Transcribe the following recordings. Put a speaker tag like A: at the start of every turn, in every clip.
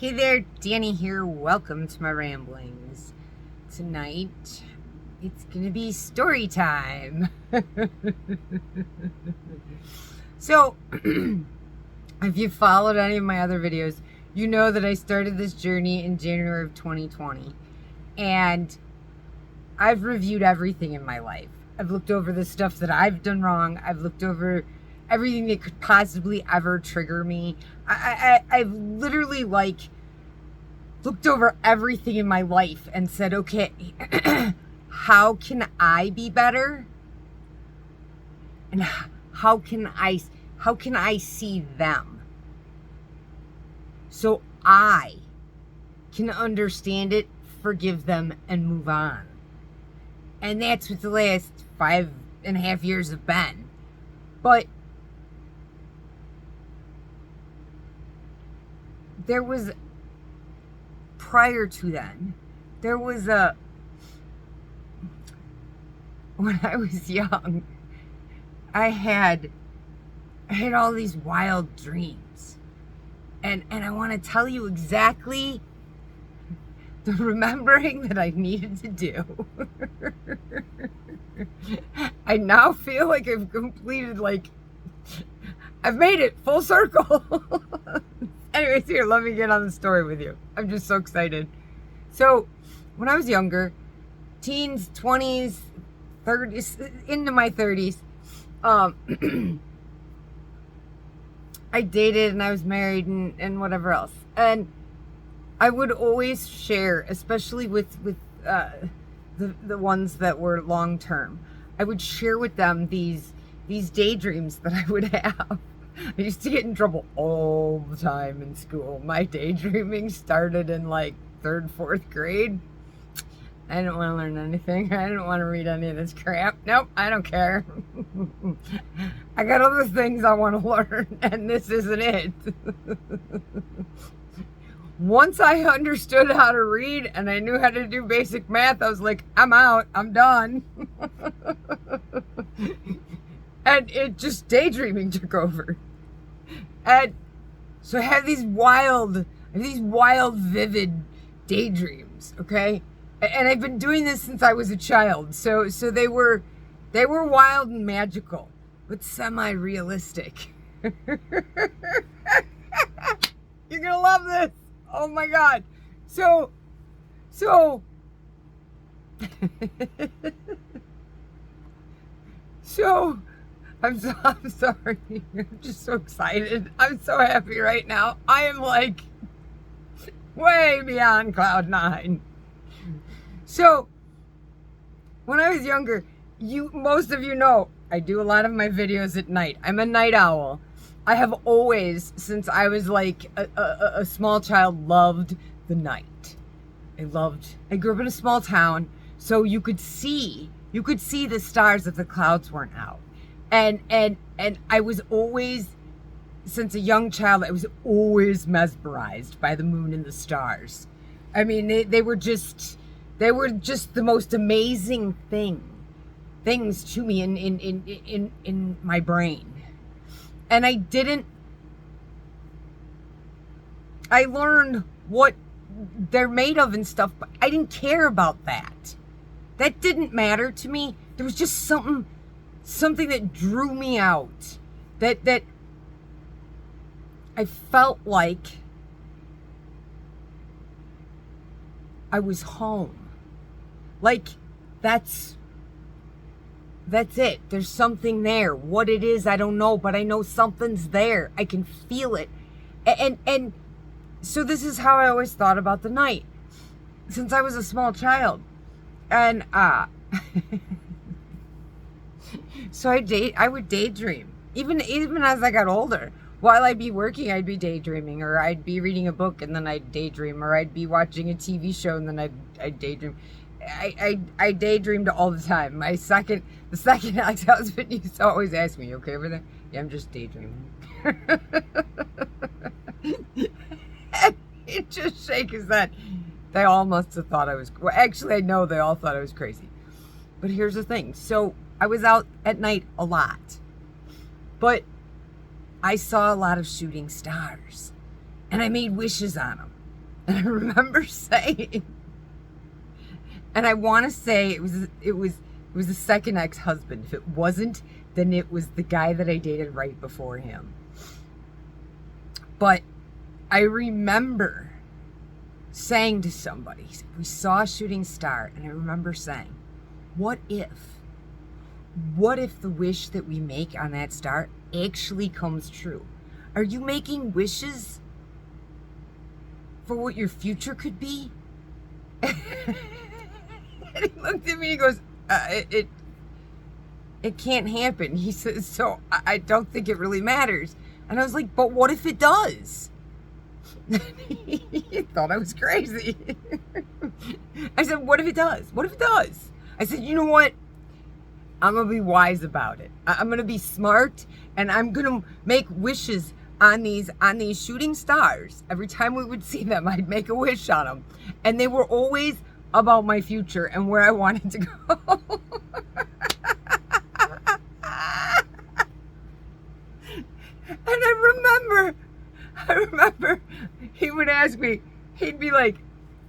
A: Hey there, Danny here. Welcome to my ramblings. Tonight, it's gonna be story time. So, if you followed any of my other videos, you know that I started this journey in January of 2020. And I've reviewed everything in my life. I've looked over the stuff that I've done wrong. I've looked over everything that could possibly ever trigger me. I've literally looked over everything in my life and said, okay, how can I be better? And how can I see them so I can understand it, forgive them, and move on? And that's what the last 5.5 years have been. But there was, prior to then, there was when I was young, I had all these wild dreams. And I want to tell you exactly the remembering that I needed to do. I now feel like I've completed, I've made it full circle. Anyways, here, let me get on the story with you. I'm just so excited. So, when I was younger, teens, 20s, 30s, into my 30s, I dated and I was married and whatever else. And I would always share, especially with the ones that were long term, I would share with them these daydreams that I would have. I used to get in trouble all the time in school. My daydreaming started in 3rd, 4th grade. I didn't want to learn anything. I didn't want to read any of this crap. Nope, I don't care. I got other things I want to learn, and this isn't it. Once I understood how to read and I knew how to do basic math, I was like, I'm out. I'm done. And it just, daydreaming took over. And so I have these wild, vivid daydreams, okay? And I've been doing this since I was a child. So they were wild and magical, but semi-realistic. You're gonna love this. Oh my God. So I'm sorry. I'm just so excited. I'm so happy right now. I am way beyond cloud 9. So when I was younger, most of you know, I do a lot of my videos at night. I'm a night owl. I have always, since I was a small child, loved the night. I grew up in a small town, so you could see the stars if the clouds weren't out. And I was always, since a young child, I was always mesmerized by the moon and the stars. I mean, they were just the most amazing things to me in my brain. And I learned what they're made of and stuff, but I didn't care about that. That didn't matter to me. There was just something that drew me out, that I felt like I was home. That's it. There's something there. What it is, I don't know, but I know something's there. I can feel it. And so this is how I always thought about the night since I was a small child. And so I would daydream. Even as I got older. While I'd be working, I'd be daydreaming, or I'd be reading a book and then I'd daydream, or I'd be watching a TV show and then I'd daydream. I daydreamed all the time. The second ex-husband used to always ask me, "You okay over there?" "Yeah, I'm just daydreaming." He'd just shake his head. They all must have thought I was, well, actually, I know they all thought I was crazy. But here's the thing. So I was out at night a lot, but I saw a lot of shooting stars, and I made wishes on them. And I remember saying, and I want to say it was the second ex-husband. If it wasn't, then it was the guy that I dated right before him. But I remember saying to somebody, we saw a shooting star, and I remember saying, what if the wish that we make on that star actually comes true? Are you making wishes for what your future could be? And he looked at me and he goes, it can't happen. He says, so I don't think it really matters. And I was like, but what if it does? He thought I was crazy. I said, what if it does? What if it does? I said, you know what? I'm going to be wise about it. I'm going to be smart, and I'm going to make wishes on these shooting stars. Every time we would see them, I'd make a wish on them. And they were always about my future and where I wanted to go. And I remember he would ask me, he'd be like,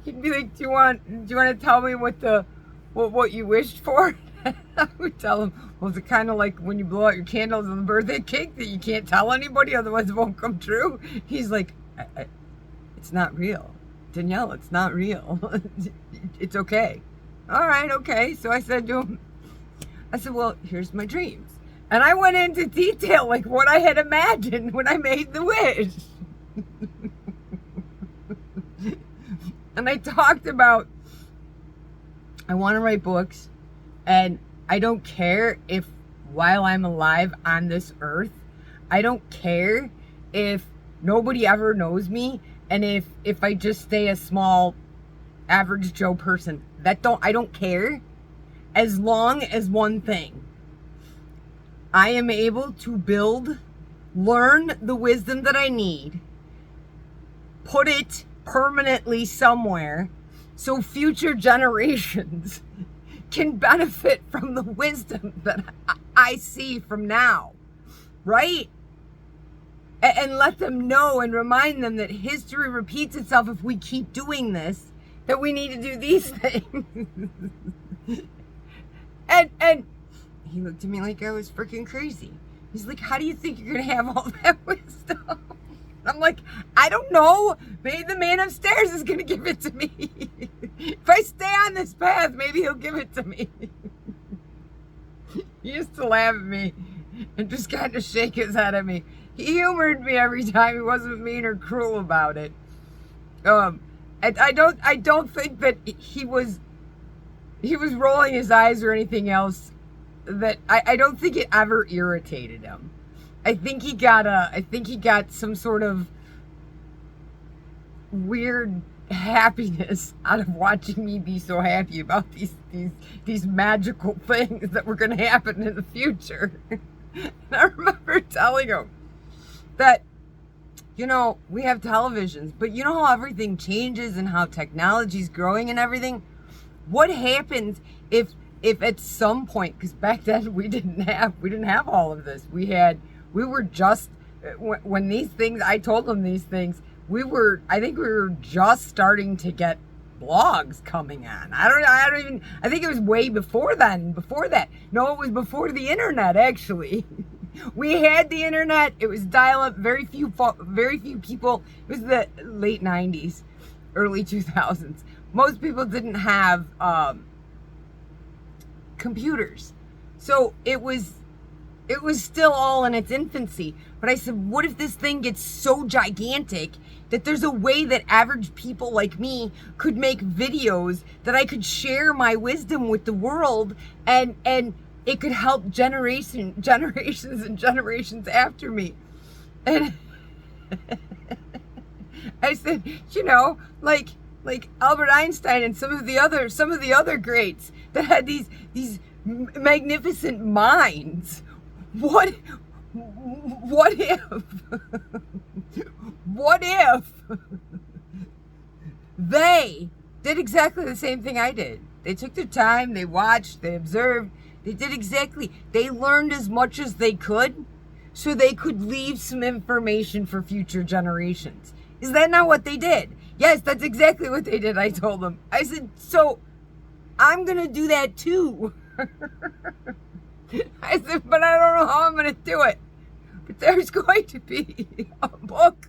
A: do you want to tell me what you wished for? And I would tell him, well, is it kind of like when you blow out your candles on the birthday cake that you can't tell anybody, otherwise it won't come true? He's like, it's not real. Danielle, it's not real. It's okay. All right, okay. So I said to him, well, here's my dreams. And I went into detail, like what I had imagined when I made the wish. And I talked about, I want to write books, and I don't care if while I'm alive on this earth, I don't care if nobody ever knows me, and if I just stay a small average Joe person. I don't care, as long as one thing, I am able to learn the wisdom that I need, put it permanently somewhere so future generations can benefit from the wisdom that I see from now, right? And let them know and remind them that history repeats itself if we keep doing this, that we need to do these things. And he looked at me like I was freaking crazy. He's like, how do you think you're going to have all that wisdom? I'm like, I don't know. Maybe the man upstairs is going to give it to me. If I stay on this path, maybe he'll give it to me. He used to laugh at me and just kind of shake his head at me. He humored me every time. He wasn't mean or cruel about it. I don't think that he was rolling his eyes or anything else. That I don't think it ever irritated him. I think he got some sort of weird happiness out of watching me be so happy about these magical things that were going to happen in the future. And I remember telling him that, we have televisions, but you know how everything changes and how technology's growing and everything? What happens if at some point, because back then we didn't have all of this. We were just, when these things, I told them these things, I think we were just starting to get blogs coming on. I think it was way before that. No, it was before the internet, actually. We had the internet. It was dial-up. Very few people. It was the late 90s, early 2000s. Most people didn't have computers. So it was still all in its infancy. But I said, what if this thing gets so gigantic that there's a way that average people like me could make videos that I could share my wisdom with the world, and it could help generations and generations after me. And I said, like Albert Einstein and some of the other greats that had these magnificent minds. What if they did exactly the same thing I did? They took their time, they watched, they observed, they learned as much as they could so they could leave some information for future generations. Is that not what they did? Yes, that's exactly what they did, I told them. I said, so I'm going to do that too. I said, but I don't know how I'm going to do it. But there's going to be a book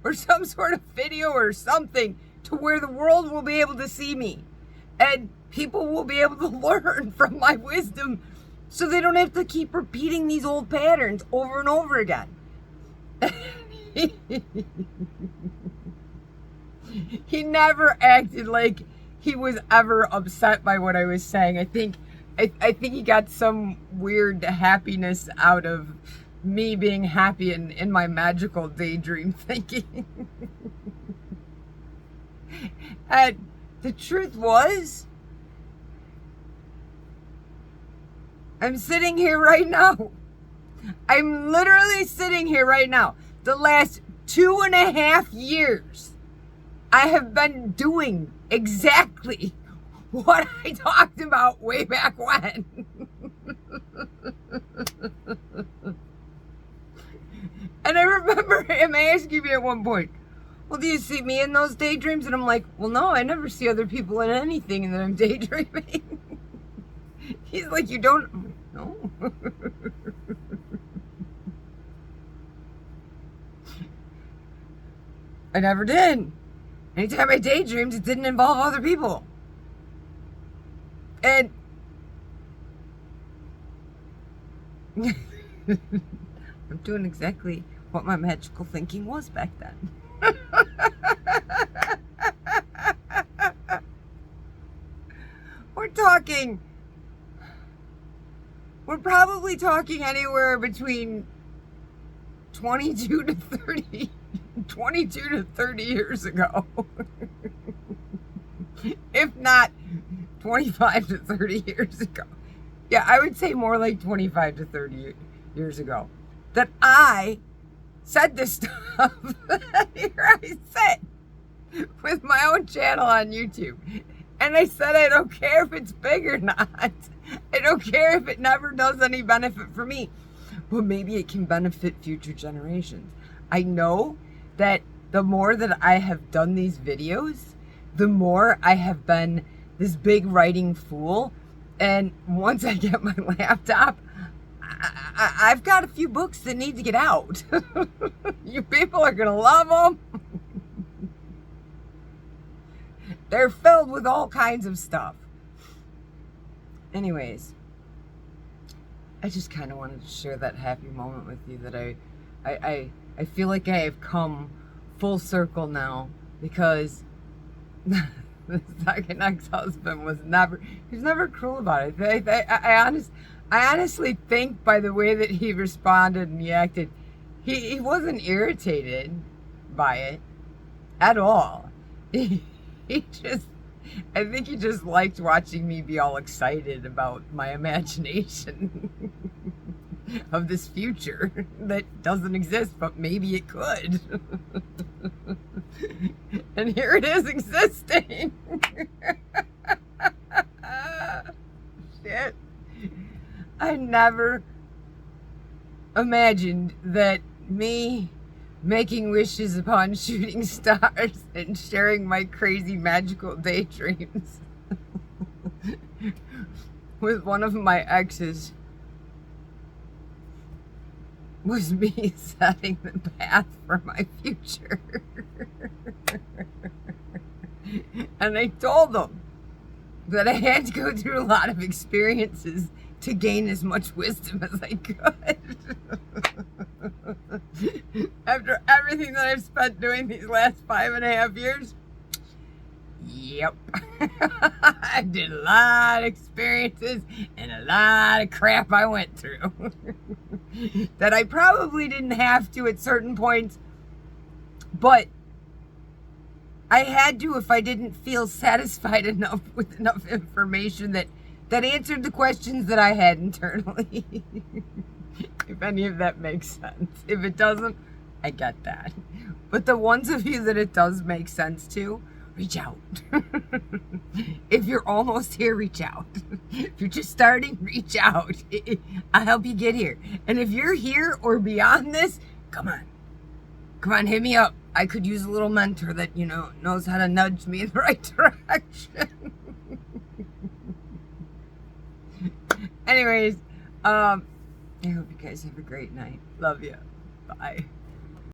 A: or some sort of video or something to where the world will be able to see me. And people will be able to learn from my wisdom so they don't have to keep repeating these old patterns over and over again. He never acted like he was ever upset by what I was saying. I think he got some weird happiness out of me being happy in my magical daydream thinking. And the truth was, I'm sitting here right now. I'm literally sitting here right now. The last 2.5 years, I have been doing exactly what I talked about way back when. And I remember him asking me at one point, well, do you see me in those daydreams? And I'm like, well, no, I never see other people in anything that I'm daydreaming. He's like, you don't? I'm like, no. I never did. Anytime I daydreamed, it didn't involve other people. And I'm doing exactly what my magical thinking was back then. We're probably talking anywhere between 22 to 30 years ago. If not 25 to 30 years ago. Yeah, I would say more like 25 to 30 years ago. That I said this stuff. Here I sit with my own channel on YouTube. And I said I don't care if it's big or not. I don't care if it never does any benefit for me. But maybe it can benefit future generations. I know that the more that I have done these videos, the more I have been this big writing fool. And once I get my laptop, I've got a few books that need to get out. You people are going to love them. They're filled with all kinds of stuff. Anyways, I just kind of wanted to share that happy moment with you that I feel like I have come full circle now, because the second ex-husband was never cruel about it. I honestly think by the way that he responded and he acted, he wasn't irritated by it at all. I think he just liked watching me be all excited about my imagination of this future that doesn't exist, but maybe it could. And here it is existing. Shit. I never imagined that me making wishes upon shooting stars and sharing my crazy magical daydreams with one of my exes was me setting the path for my future. And I told them that I had to go through a lot of experiences to gain as much wisdom as I could. After everything that I've spent doing these last 5.5 years, yep. I did a lot of experiences and a lot of crap I went through that I probably didn't have to at certain points, but I had to if I didn't feel satisfied enough with enough information that answered the questions that I had internally. If any of that makes sense. If it doesn't, I get that. But the ones of you that it does make sense to, reach out. If you're almost here, reach out. If you're just starting, reach out. I'll help you get here. And if you're here or beyond this, come on. Come on, hit me up. I could use a little mentor that, knows how to nudge me in the right direction. Anyways, I hope you guys have a great night. Love you. Bye.